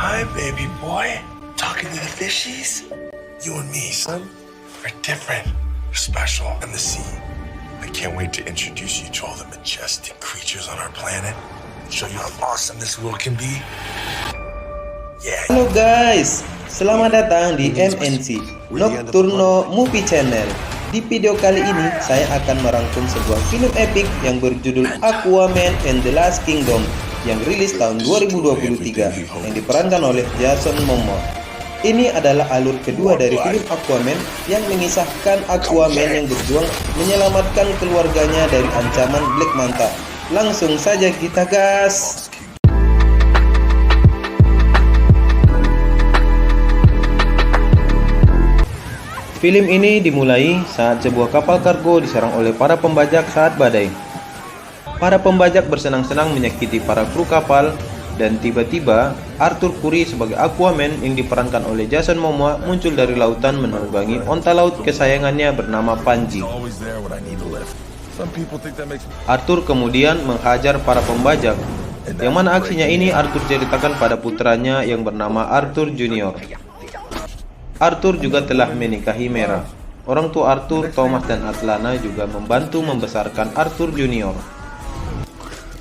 Hi, baby boy. Talking to the fishies? You and me, son, are different. We're special in the sea. I can't wait to introduce you to all the majestic creatures on our planet and show you how awesome this world can be. Yeah. Halo guys, selamat datang di MNC Nocturno Movie Channel. Di video kali ini saya akan merangkum sebuah film epik yang berjudul Aquaman and the Lost Kingdom yang rilis tahun 2023 yang diperankan oleh Jason Momoa. Ini adalah alur kedua dari film Aquaman yang mengisahkan Aquaman yang berjuang menyelamatkan keluarganya dari ancaman Black Manta. Langsung saja kita gas. Film ini dimulai saat sebuah kapal kargo diserang oleh para pembajak saat badai. Para pembajak bersenang-senang menyakiti para kru kapal, dan tiba-tiba Arthur Curry sebagai Aquaman yang diperankan oleh Jason Momoa muncul dari lautan menunggangi onta laut kesayangannya bernama Panji. Arthur kemudian menghajar para pembajak, yang mana aksinya ini Arthur ceritakan pada putranya yang bernama Arthur Junior. Arthur juga telah menikahi Mera. Orang tua Arthur, Thomas dan Atlana juga membantu membesarkan Arthur Junior.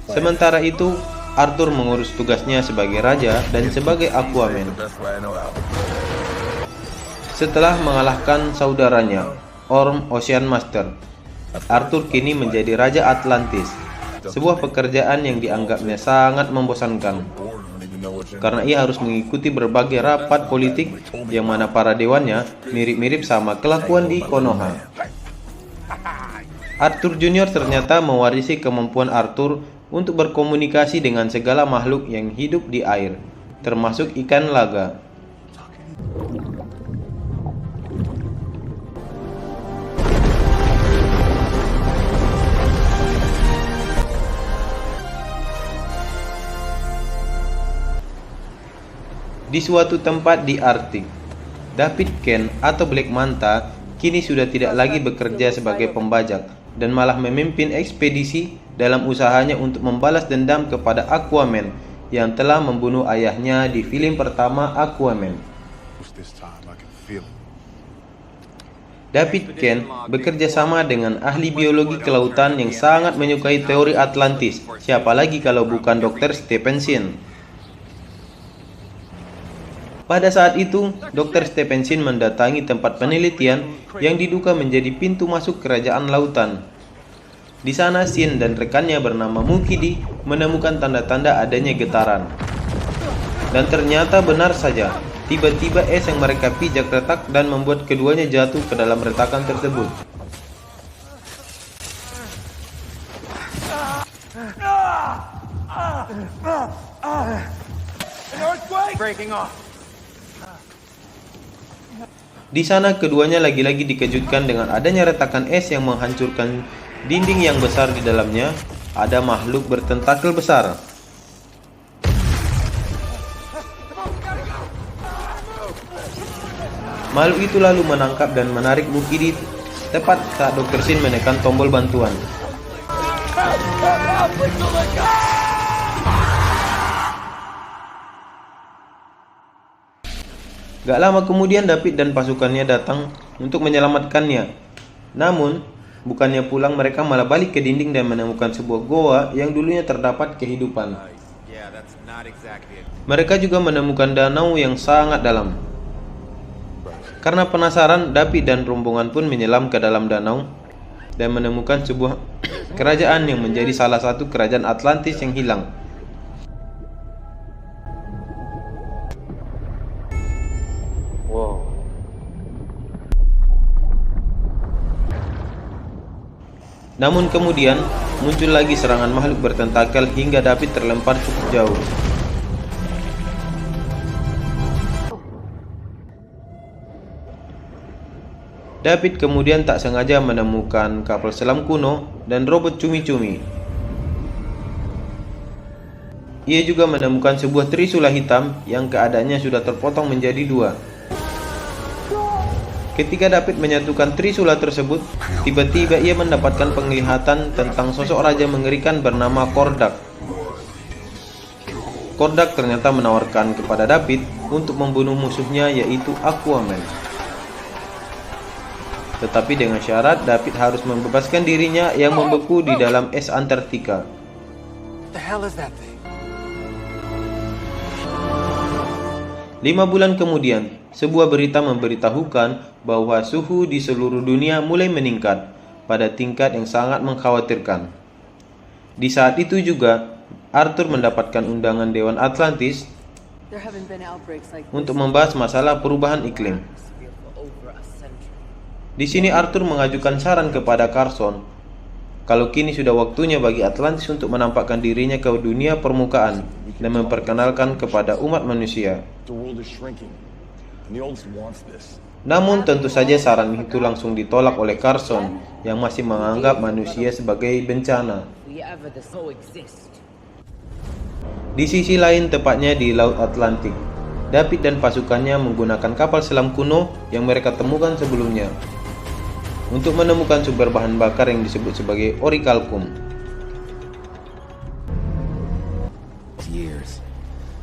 Sementara itu, Arthur mengurus tugasnya sebagai raja dan sebagai Aquaman. Setelah mengalahkan saudaranya, Orm Ocean Master, Arthur kini menjadi Raja Atlantis, sebuah pekerjaan yang dianggapnya sangat membosankan, karena ia harus mengikuti berbagai rapat politik yang mana para dewannya mirip-mirip sama kelakuan di Konoha. Arthur Junior ternyata mewarisi kemampuan Arthur untuk berkomunikasi dengan segala makhluk yang hidup di air, termasuk ikan laga. Di suatu tempat di Arktik, David Kent atau Black Manta kini sudah tidak lagi bekerja sebagai pembajak dan malah memimpin ekspedisi dalam usahanya untuk membalas dendam kepada Aquaman yang telah membunuh ayahnya di film pertama Aquaman. David Kent bekerja sama dengan ahli biologi kelautan yang sangat menyukai teori Atlantis, siapa lagi kalau bukan Dr. Stephenson. Pada saat itu, Dr. Stephenson mendatangi tempat penelitian yang diduga menjadi pintu masuk kerajaan lautan. Di sana, Shin dan rekannya bernama Mukidi menemukan tanda-tanda adanya getaran. Dan ternyata benar saja, tiba-tiba es yang mereka pijak retak dan membuat keduanya jatuh ke dalam retakan tersebut. Di sana keduanya lagi-lagi dikejutkan dengan adanya retakan es yang menghancurkan dinding yang besar. Di dalamnya ada makhluk bertentakel besar. Makhluk itu lalu menangkap dan menarik Mukidi tepat saat Dr. Shin menekan tombol bantuan. Gak lama kemudian David dan pasukannya datang untuk menyelamatkannya. Namun, bukannya pulang, mereka malah balik ke dinding dan menemukan sebuah goa yang dulunya terdapat kehidupan. Mereka juga menemukan danau yang sangat dalam. Karena penasaran, David dan rombongan pun menyelam ke dalam danau dan menemukan sebuah kerajaan yang menjadi salah satu kerajaan Atlantis yang hilang. Namun kemudian muncul lagi serangan makhluk bertentakel hingga David terlempar cukup jauh. David kemudian tak sengaja menemukan kapal selam kuno dan robot cumi-cumi. Ia juga menemukan sebuah trisula hitam yang keadaannya sudah terpotong menjadi dua. Ketika David menyatukan trisula tersebut, tiba-tiba ia mendapatkan penglihatan tentang sosok raja mengerikan bernama Kordak. Kordak ternyata menawarkan kepada David untuk membunuh musuhnya yaitu Aquaman. Tetapi dengan syarat David harus membebaskan dirinya yang membeku di dalam es Antartika. What the hell is that thing? 5 bulan kemudian, sebuah berita memberitahukan bahwa suhu di seluruh dunia mulai meningkat pada tingkat yang sangat mengkhawatirkan. Di saat itu juga, Arthur mendapatkan undangan Dewan Atlantis There haven't been outbreaks like untuk membahas masalah perubahan iklim. Di sini Arthur mengajukan saran kepada Carson kalau kini sudah waktunya bagi Atlantis untuk menampakkan dirinya ke dunia permukaan dan memperkenalkan kepada umat manusia. The world is shrinking, and the oldest wants this. Namun tentu saja saran itu langsung ditolak oleh Carson yang masih menganggap manusia sebagai bencana. we ever this coexist. Di sisi lain, tepatnya di Laut Atlantik, David dan pasukannya menggunakan kapal selam kuno yang mereka temukan sebelumnya untuk menemukan sumber bahan bakar yang disebut sebagai orichalcum. Years.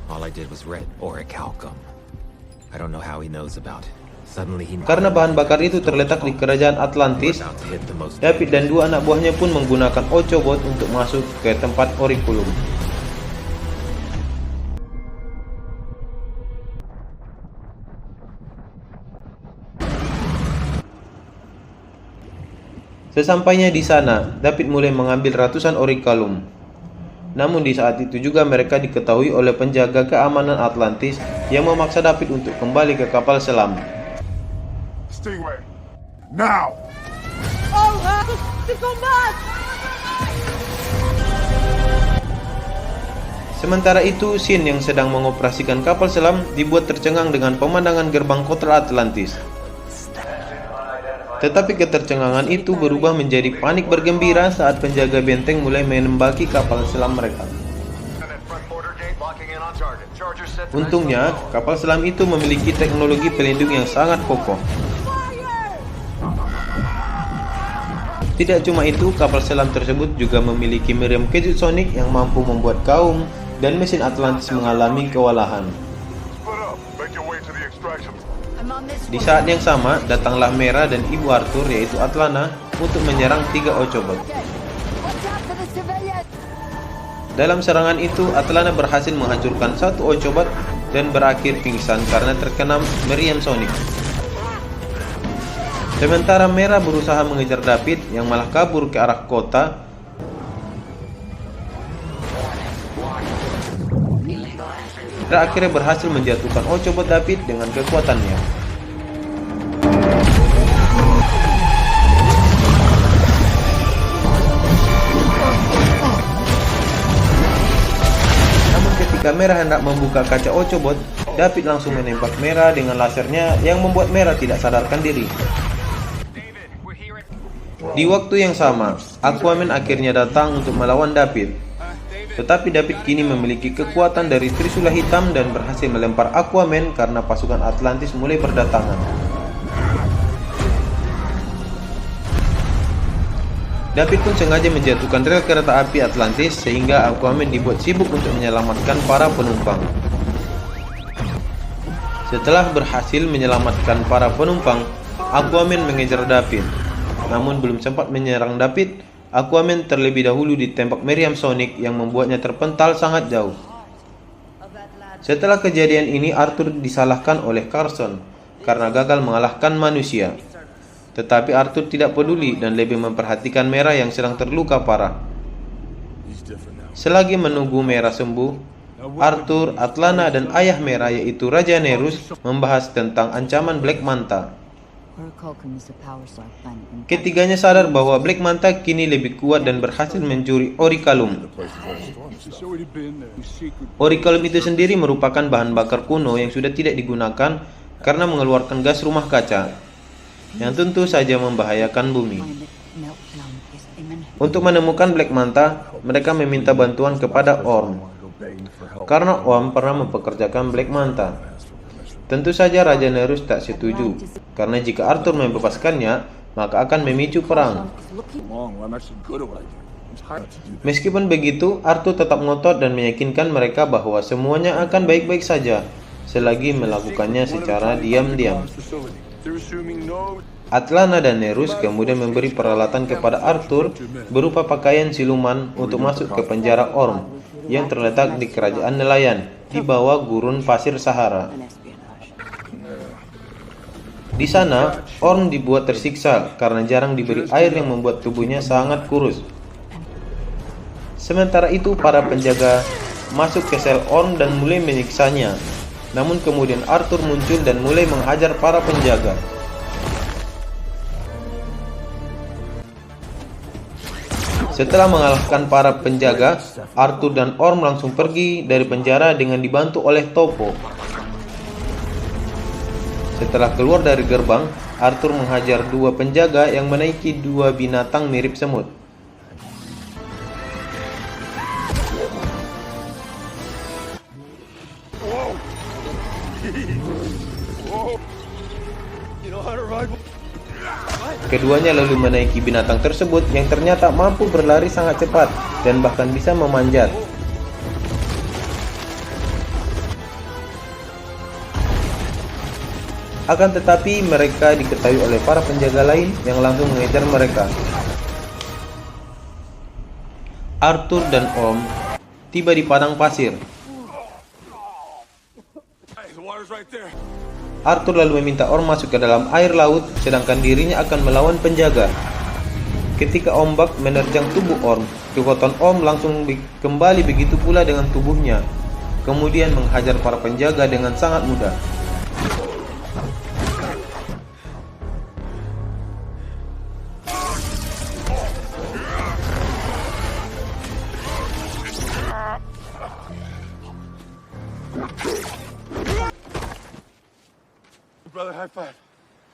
All I did was read orichalcum. I don't know how he knows about it. Suddenly he Karena bahan bakar itu terletak di kerajaan Atlantis, about to hit the most David dan 2 anak buahnya pun menggunakan Ochobot untuk masuk ke tempat Oriculum. Sesampainya di sana, David mulai mengambil ratusan orichalcum. Namun di saat itu juga mereka diketahui oleh penjaga keamanan Atlantis yang memaksa David untuk kembali ke kapal selam. Stingray, now! Sementara itu, Shin yang sedang mengoperasikan kapal selam dibuat tercengang dengan pemandangan gerbang kota Atlantis. Tetapi ketercengangan itu berubah menjadi panik bergembira saat penjaga benteng mulai menembaki kapal selam mereka. Untungnya, kapal selam itu memiliki teknologi pelindung yang sangat kokoh. Tidak cuma itu, kapal selam tersebut juga memiliki meriam kejut sonik yang mampu membuat kaum dan mesin Atlantis mengalami kewalahan. Di saat yang sama, datanglah Mera dan ibu Arthur yaitu Atlana untuk menyerang 3 Ochobot. Dalam serangan itu, Atlana berhasil menghancurkan 1 Ochobot dan berakhir pingsan karena terkena meriam sonik. Sementara Mera berusaha mengejar David yang malah kabur ke arah kota. Dan akhirnya berhasil menjatuhkan Ochobot David dengan kekuatannya. Namun ketika Mera hendak membuka kaca Ochobot, David langsung menembak Mera dengan lasernya yang membuat Mera tidak sadarkan diri. Di waktu yang sama, Aquaman akhirnya datang untuk melawan David. Tetapi David kini memiliki kekuatan dari Trisula Hitam dan berhasil melempar Aquaman karena pasukan Atlantis mulai berdatangan. David pun sengaja menjatuhkan rel kereta api Atlantis sehingga Aquaman dibuat sibuk untuk menyelamatkan para penumpang. Setelah berhasil menyelamatkan para penumpang, Aquaman mengejar David. Namun belum sempat menyerang David, Aquaman terlebih dahulu ditembak meriam sonik yang membuatnya terpental sangat jauh. Setelah kejadian ini, Arthur disalahkan oleh Carson karena gagal mengalahkan manusia. Tetapi Arthur tidak peduli dan lebih memperhatikan Mera yang sedang terluka parah. Selagi menunggu Mera sembuh, Arthur, Atlana, dan ayah Mera yaitu Raja Nerus membahas tentang ancaman Black Manta. Ketiganya sadar bahwa Black Manta kini lebih kuat dan berhasil mencuri orichalcum. Orichalcum itu sendiri merupakan bahan bakar kuno yang sudah tidak digunakan karena mengeluarkan gas rumah kaca, yang tentu saja membahayakan bumi. Untuk menemukan Black Manta, mereka meminta bantuan kepada Orm, karena Orm pernah mempekerjakan Black Manta. Tentu saja Raja Nerus tak setuju, karena jika Arthur membebaskannya, maka akan memicu perang. Meskipun begitu, Arthur tetap ngotot dan meyakinkan mereka bahwa semuanya akan baik-baik saja selagi melakukannya secara diam-diam. Atlana dan Nerus kemudian memberi peralatan kepada Arthur berupa pakaian siluman untuk masuk ke penjara Orm yang terletak di kerajaan nelayan di bawah gurun pasir Sahara. Di sana, Orm dibuat tersiksa karena jarang diberi air yang membuat tubuhnya sangat kurus. Sementara itu, para penjaga masuk ke sel Orm dan mulai menyiksanya. Namun kemudian Arthur muncul dan mulai menghajar para penjaga. Setelah mengalahkan para penjaga, Arthur dan Orm langsung pergi dari penjara dengan dibantu oleh Topo. Setelah keluar dari gerbang, Arthur menghajar dua penjaga yang menaiki dua binatang mirip semut. Keduanya lalu menaiki binatang tersebut yang ternyata mampu berlari sangat cepat dan bahkan bisa memanjat. Akan tetapi mereka diketahui oleh para penjaga lain yang langsung mengejar mereka. Arthur dan Orm tiba di padang pasir. Arthur lalu meminta Orm masuk ke dalam air laut, sedangkan dirinya akan melawan penjaga. Ketika ombak menerjang tubuh Orm, kekuatan Orm langsung kembali, begitu pula dengan tubuhnya, kemudian menghajar para penjaga dengan sangat mudah.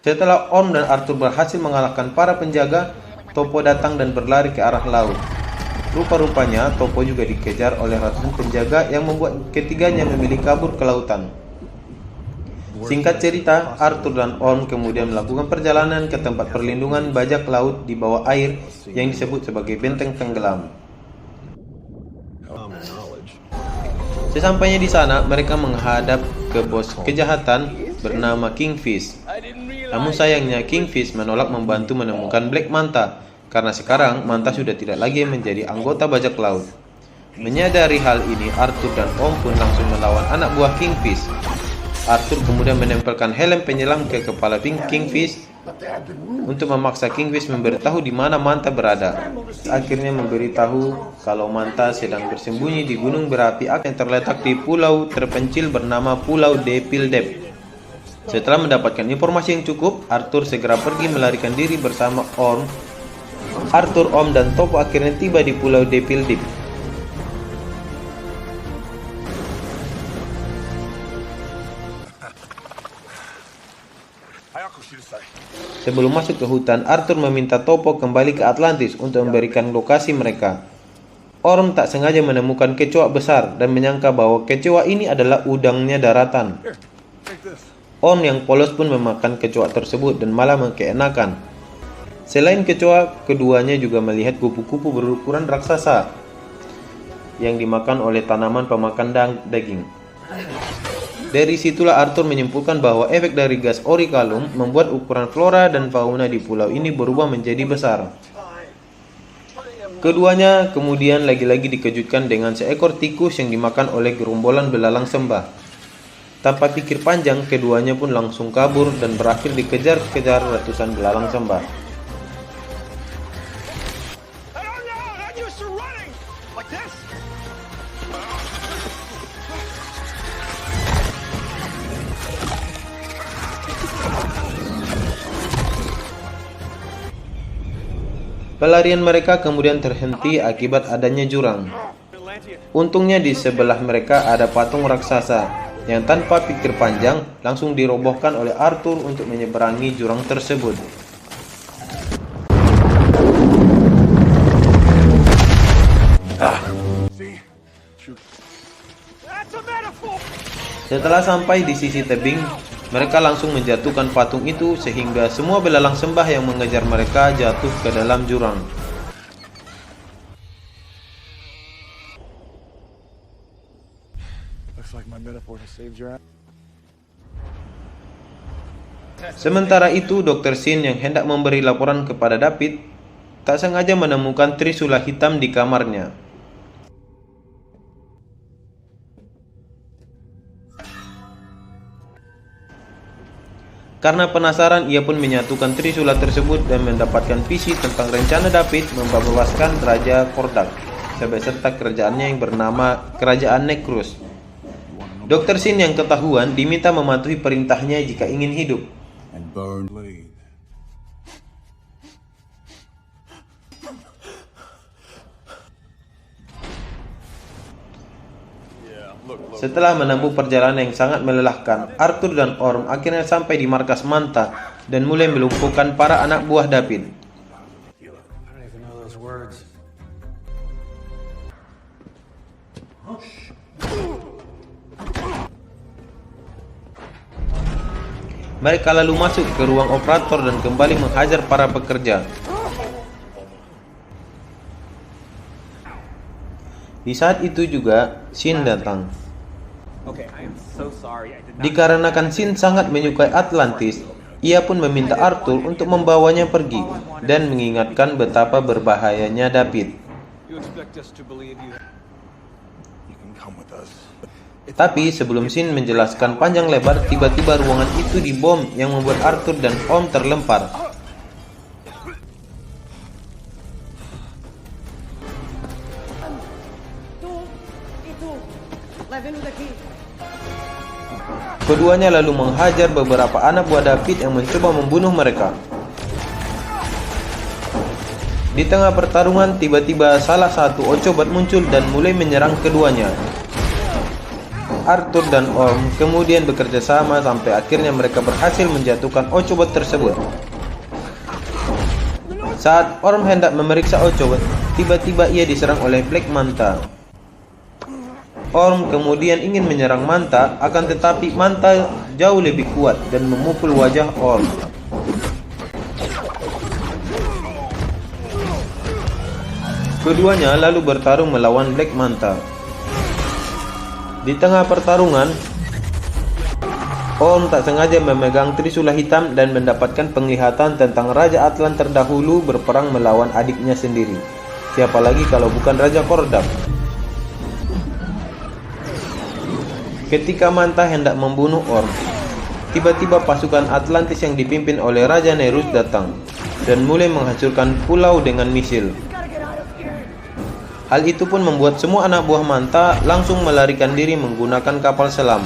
Setelah Orm dan Arthur berhasil mengalahkan para penjaga, Topo datang dan berlari ke arah laut. Rupa-rupanya Topo juga dikejar oleh ratusan penjaga yang membuat ketiganya memilih kabur ke lautan. Singkat cerita, Arthur dan Orm kemudian melakukan perjalanan ke tempat perlindungan bajak laut di bawah air yang disebut sebagai benteng tenggelam. Sesampainya di sana, mereka menghadap ke bos kejahatan bernama Kingfish. Namun sayangnya Kingfish menolak membantu menemukan Black Manta karena sekarang Manta sudah tidak lagi menjadi anggota bajak laut. Menyadari hal ini, Arthur dan Orm pun langsung melawan anak buah Kingfish. Arthur kemudian menempelkan helm penyelam ke kepala Kingfish untuk memaksa Kingfish memberitahu di mana Manta berada. Akhirnya memberitahu kalau Manta sedang bersembunyi di gunung berapi yang terletak di pulau terpencil bernama Pulau Depildep. Setelah mendapatkan informasi yang cukup, Arthur segera pergi melarikan diri bersama Orm. Arthur, Orm, dan Topo akhirnya tiba di Pulau Depildep. Sebelum masuk ke hutan, Arthur meminta Topo kembali ke Atlantis untuk memberikan lokasi mereka. Orm tak sengaja menemukan kecoa besar dan menyangka bahwa kecoa ini adalah udangnya daratan. Orm yang polos pun memakan kecoa tersebut dan malah keenakan. Selain kecoa, keduanya juga melihat kupu-kupu berukuran raksasa yang dimakan oleh tanaman pemakan daging. Dari situlah Arthur menyimpulkan bahwa efek dari gas Orikalum membuat ukuran flora dan fauna di pulau ini berubah menjadi besar. Keduanya kemudian lagi-lagi dikejutkan dengan seekor tikus yang dimakan oleh gerombolan belalang sembah. Tanpa pikir panjang, keduanya pun langsung kabur dan berakhir dikejar-kejar ratusan belalang sembah. Pelarian mereka kemudian terhenti akibat adanya jurang. Untungnya di sebelah mereka ada patung raksasa yang tanpa pikir panjang langsung dirobohkan oleh Arthur untuk menyeberangi jurang tersebut. Setelah sampai di sisi tebing, mereka langsung menjatuhkan patung itu sehingga semua belalang sembah yang mengejar mereka jatuh ke dalam jurang. Sementara itu, Dr. Sin yang hendak memberi laporan kepada David tak sengaja menemukan trisula hitam di kamarnya. Karena penasaran, ia pun menyatukan trisula tersebut dan mendapatkan visi tentang rencana David membebaskan Raja Kordak beserta kerajaannya yang bernama Kerajaan Necrus. Dr. Sin yang ketahuan diminta mematuhi perintahnya jika ingin hidup. Setelah menempuh perjalanan yang sangat melelahkan, Arthur dan Orm akhirnya sampai di markas Manta dan mulai melumpuhkan para anak buah David. Mereka lalu masuk ke ruang operator dan kembali menghajar para pekerja. Di saat itu juga, Sin datang. Dikarenakan Sin sangat menyukai Atlantis, ia pun meminta Arthur untuk membawanya pergi dan mengingatkan betapa berbahayanya David. Tapi sebelum Sin menjelaskan panjang lebar, tiba-tiba ruangan itu dibom yang membuat Arthur dan Orm terlempar. Keduanya lalu menghajar beberapa anak buah David yang mencoba membunuh mereka. Di tengah pertarungan, tiba-tiba salah satu Ochobat muncul dan mulai menyerang keduanya. Arthur dan Orm kemudian bekerja sama sampai akhirnya mereka berhasil menjatuhkan Ochobat tersebut. Saat Orm hendak memeriksa Ochobat, tiba-tiba ia diserang oleh Black Manta. Orm kemudian ingin menyerang Manta, akan tetapi Manta jauh lebih kuat dan memukul wajah Orm. Keduanya lalu bertarung melawan Black Manta. Di tengah pertarungan, Orm tak sengaja memegang trisula hitam dan mendapatkan penglihatan tentang Raja Atlan terdahulu berperang melawan adiknya sendiri. Siapa lagi kalau bukan Raja Kordak? Ketika Manta hendak membunuh Orm, tiba-tiba pasukan Atlantis yang dipimpin oleh Raja Nerus datang dan mulai menghancurkan pulau dengan misil. Hal itu pun membuat semua anak buah Manta langsung melarikan diri menggunakan kapal selam.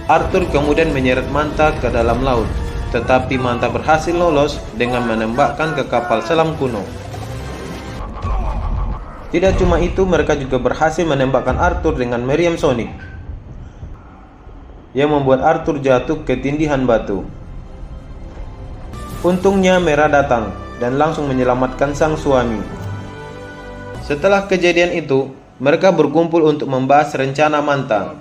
Arthur kemudian menyeret Manta ke dalam laut, tetapi Manta berhasil lolos dengan menembakkan ke kapal selam kuno. Tidak cuma itu, mereka juga berhasil menembakkan Arthur dengan meriam Sonic yang membuat Arthur jatuh ke tindihan batu. Untungnya Mera datang dan langsung menyelamatkan sang suami. Setelah kejadian itu, mereka berkumpul untuk membahas rencana Manta.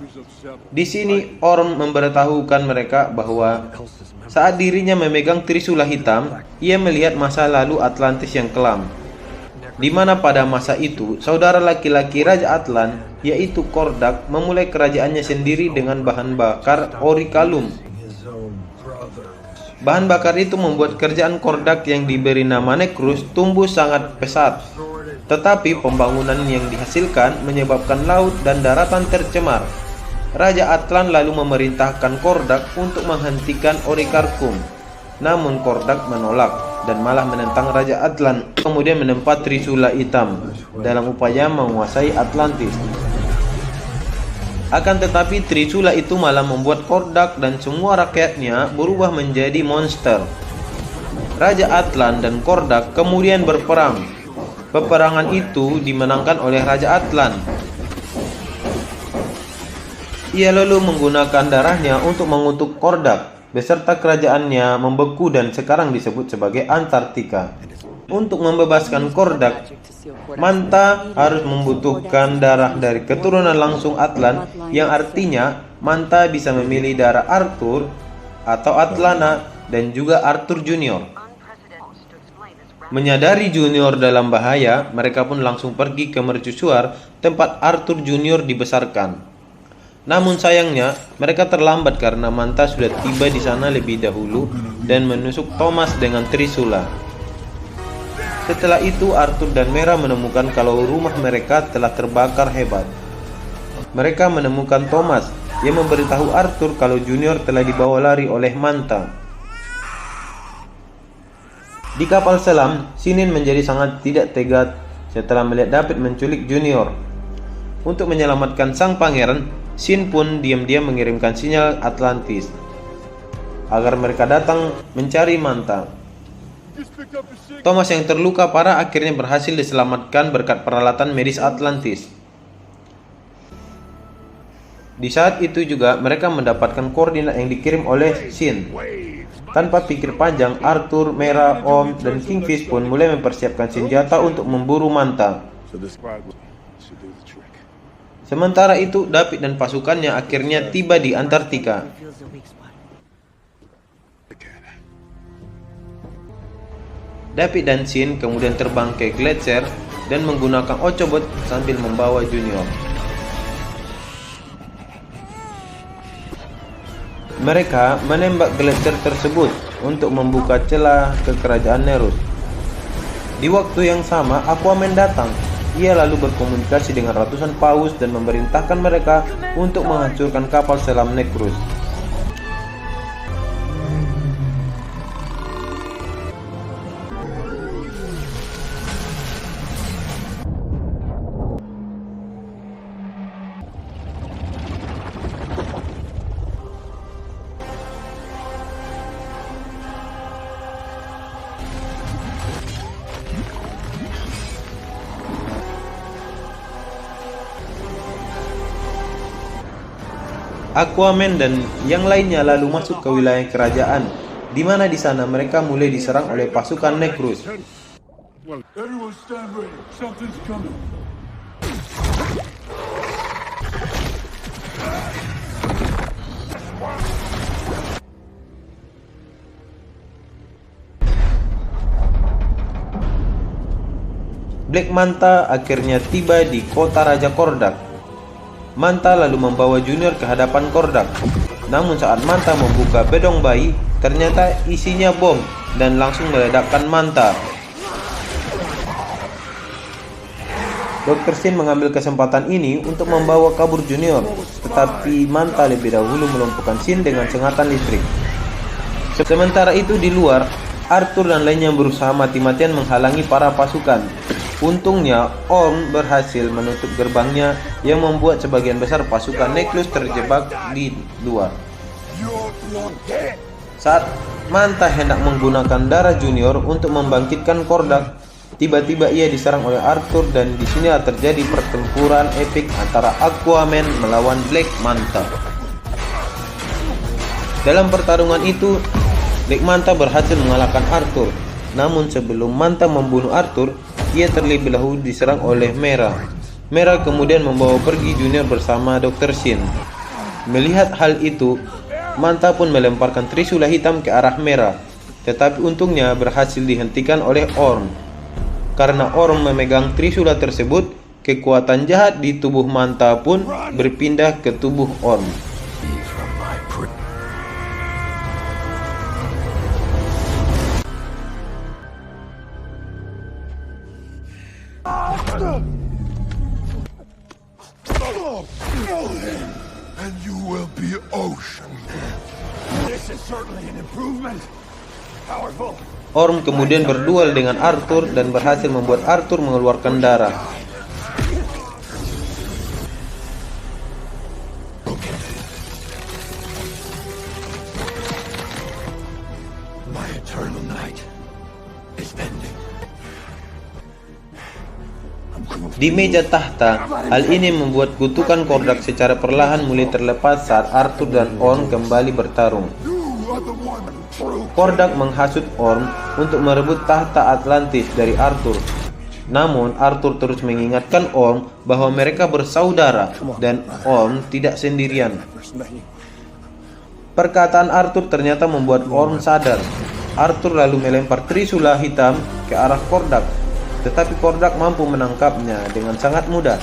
Di sini Orm memberitahukan mereka bahwa saat dirinya memegang trisula hitam, ia melihat masa lalu Atlantis yang kelam, di mana pada masa itu saudara laki-laki Raja Atlan, yaitu Kordak, memulai kerajaannya sendiri dengan bahan bakar Orikalum. Bahan bakar itu membuat kerajaan Kordak yang diberi nama Necrus tumbuh sangat pesat. Tetapi pembangunan yang dihasilkan menyebabkan laut dan daratan tercemar. Raja Atlan lalu memerintahkan Kordak untuk menghentikan Orikarkum. Namun Kordak menolak dan malah menentang Raja Atlan, kemudian menempat trisula hitam dalam upaya menguasai Atlantis. Akan tetapi trisula itu malah membuat Kordak dan semua rakyatnya berubah menjadi monster. Raja Atlan dan Kordak kemudian berperang. Peperangan itu dimenangkan oleh Raja Atlan. Ia lalu menggunakan darahnya untuk mengutuk Kordak beserta kerajaannya membeku dan sekarang disebut sebagai Antartika. Untuk membebaskan Kordak, Manta harus membutuhkan darah dari keturunan langsung Atlan, yang artinya Manta bisa memilih darah Arthur atau Atlana dan juga Arthur Junior. Menyadari Junior dalam bahaya, mereka pun langsung pergi ke mercusuar tempat Arthur Junior dibesarkan. Namun sayangnya, mereka terlambat karena Manta sudah tiba di sana lebih dahulu dan menusuk Thomas dengan trisula. Setelah itu, Arthur dan Mera menemukan kalau rumah mereka telah terbakar hebat. Mereka menemukan Thomas yang memberitahu Arthur kalau Junior telah dibawa lari oleh Manta. Di kapal selam, Sinin menjadi sangat tidak tega setelah melihat David menculik Junior. Untuk menyelamatkan sang pangeran, Sin pun diam-diam mengirimkan sinyal Atlantis agar mereka datang mencari Manta. Thomas yang terluka parah akhirnya berhasil diselamatkan berkat peralatan medis Atlantis. Di saat itu juga mereka mendapatkan koordinat yang dikirim oleh Sin. Tanpa pikir panjang, Arthur, Mera, Orm, dan Kingfish pun mulai mempersiapkan senjata untuk memburu Manta. Sementara itu, David dan pasukannya akhirnya tiba di Antartika. David dan Sin kemudian terbang ke Gletser dan menggunakan Ochobot sambil membawa Junior. Mereka menembak Gletser tersebut untuk membuka celah ke kerajaan Nerus. Di waktu yang sama, Aquaman datang. Ia lalu berkomunikasi dengan ratusan paus dan memerintahkan mereka untuk menghancurkan kapal selam Necrus. Aquaman dan yang lainnya lalu masuk ke wilayah kerajaan, di mana di sana mereka mulai diserang oleh pasukan Necrus. Everyone stand ready. Something's coming. Black Manta akhirnya tiba di kota Raja Kordak. Manta lalu membawa Junior ke hadapan Kordak. Namun saat Manta membuka bedong bayi, ternyata isinya bom dan langsung meledakkan Manta. Dr. Sin mengambil kesempatan ini untuk membawa kabur Junior, tetapi Manta lebih dahulu melumpuhkan Sin dengan sengatan listrik. Sementara itu di luar, Arthur dan lainnya berusaha mati-matian menghalangi para pasukan. Untungnya, Orm berhasil menutup gerbangnya yang membuat sebagian besar pasukan Necrus terjebak di luar. Saat Manta hendak menggunakan darah Junior untuk membangkitkan Kordak, tiba-tiba ia diserang oleh Arthur dan di sini terjadi pertempuran epik antara Aquaman melawan Black Manta. Dalam pertarungan itu, Black Manta berhasil mengalahkan Arthur. Namun sebelum Manta membunuh Arthur, ia terlebih dahulu diserang oleh Mera. Mera kemudian membawa pergi Junior bersama Dr. Sin. Melihat hal itu, Manta pun melemparkan trisula hitam ke arah Mera. Tetapi untungnya berhasil dihentikan oleh Orm. Karena Orm memegang trisula tersebut, kekuatan jahat di tubuh Manta pun berpindah ke tubuh Orm. And you will be ocean. This is certainly an improvement. Powerful. Orm kemudian berduel dengan Arthur dan berhasil membuat Arthur mengeluarkan darah. My eternal night is ending. Di meja tahta, hal ini membuat kutukan Kordak secara perlahan mulai terlepas saat Arthur dan Orm kembali bertarung. Kordak menghasut Orm untuk merebut tahta Atlantis dari Arthur. Namun Arthur terus mengingatkan Orm bahwa mereka bersaudara dan Orm tidak sendirian. Perkataan Arthur ternyata membuat Orm sadar. Arthur lalu melempar trisula hitam ke arah Kordak, tetapi Kordak mampu menangkapnya dengan sangat mudah.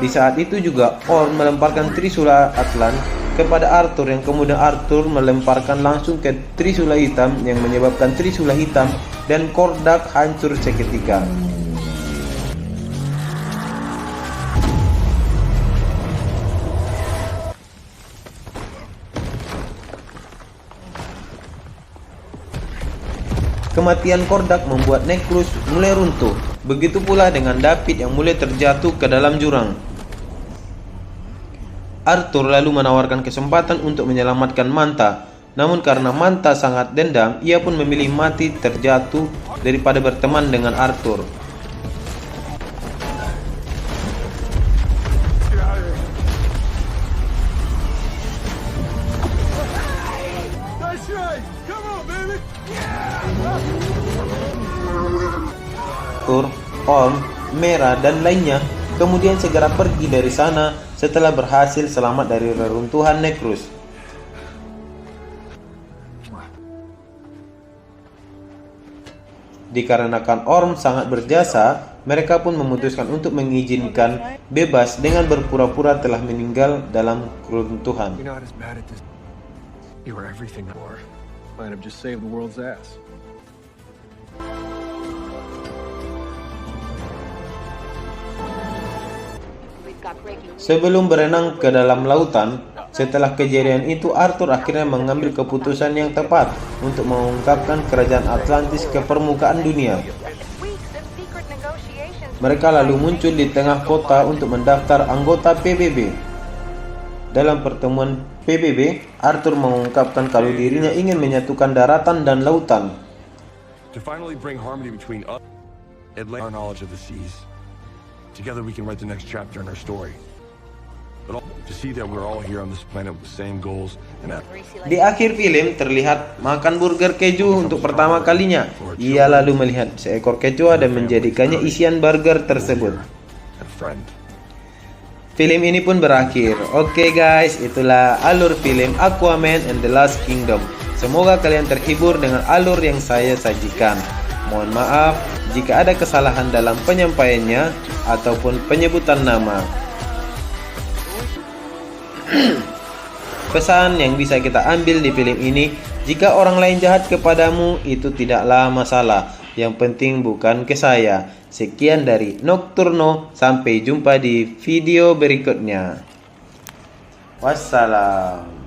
Di saat itu juga Orm melemparkan trisula Atlan kepada Arthur, yang kemudian Arthur melemparkan langsung ke trisula hitam yang menyebabkan trisula hitam dan Kordak hancur seketika. Kematian Kordak membuat Necrus mulai runtuh. Begitu pula dengan David yang mulai terjatuh ke dalam jurang. Arthur lalu menawarkan kesempatan untuk menyelamatkan Manta. Namun karena Manta sangat dendam, ia pun memilih mati terjatuh daripada berteman dengan Arthur. That's right. Come on, baby. Arthur, Orm, Mera, dan lainnya kemudian segera pergi dari sana setelah berhasil selamat dari reruntuhan Necrus. Dikarenakan Orm sangat berjasa, mereka pun memutuskan untuk mengizinkan bebas dengan berpura-pura telah meninggal dalam keruntuhan. You're not as bad at this. You were everything before. Might have just saved the world's ass. Sebelum berenang ke dalam lautan, setelah kejadian itu Arthur akhirnya mengambil keputusan yang tepat untuk mengungkapkan kerajaan Atlantis ke permukaan dunia. Mereka lalu muncul di tengah kota untuk mendaftar anggota PBB. Dalam pertemuan PBB, Arthur mengungkapkan kalau dirinya ingin menyatukan daratan dan lautan. To finally bring harmony between us and our knowledge of the seas. Together we can write the next chapter in our story. But to see that we're all here on this planet with the same goals and Di akhir film terlihat makan burger keju untuk pertama kalinya. Ia lalu melihat seekor kecoa dan menjadikannya isian burger tersebut. Film ini pun berakhir. Oke guys, itulah alur film Aquaman and the Lost Kingdom. Semoga kalian terhibur dengan alur yang saya sajikan. Mohon maaf jika ada kesalahan dalam penyampaiannya ataupun penyebutan nama. Pesan yang bisa kita ambil di film ini, jika orang lain jahat kepadamu itu tidaklah masalah. Yang penting bukan ke saya. Sekian dari Nocturno, sampai jumpa di video berikutnya. Wassalam.